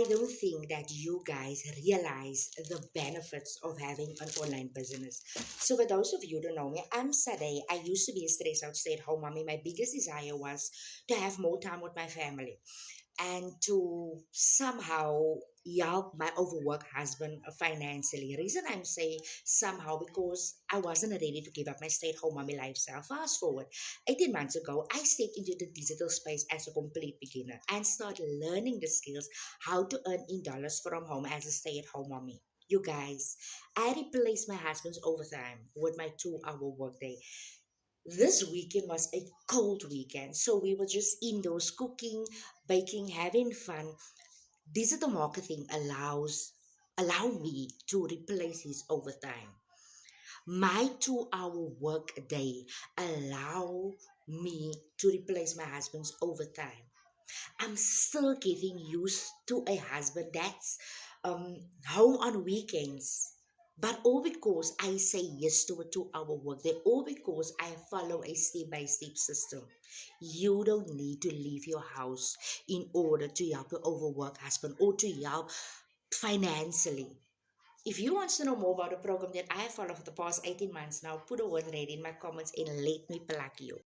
I don't think that you guys realize the benefits of having an online business. So, for those of you who don't know me, I'm Sade. I used to be a stressed out stay at home mommy. My biggest desire was to have more time with my family and to somehow help my overworked husband financially. Reason I'm saying somehow because I wasn't ready to give up my stay-at-home mommy lifestyle. Fast forward, 18 months ago, I stepped into the digital space as a complete beginner and started learning the skills how to earn in dollars from home as a stay-at-home mommy. You guys, I replaced my husband's overtime with my 2 hour workday. This weekend was a cold weekend, so we were just indoors cooking, baking, having fun. Digital marketing allow me to replace his overtime. My 2 hour work day allow me to replace my husband's overtime. I'm still getting used to a husband that's home on weekends. But all because I say yes to a 2 hour workday, all because I follow a step by step system. You don't need to leave your house in order to help your overworked husband or to help financially. If you want to know more about the program that I have followed for the past 18 months now, put a word ready in my comments and let me plug you.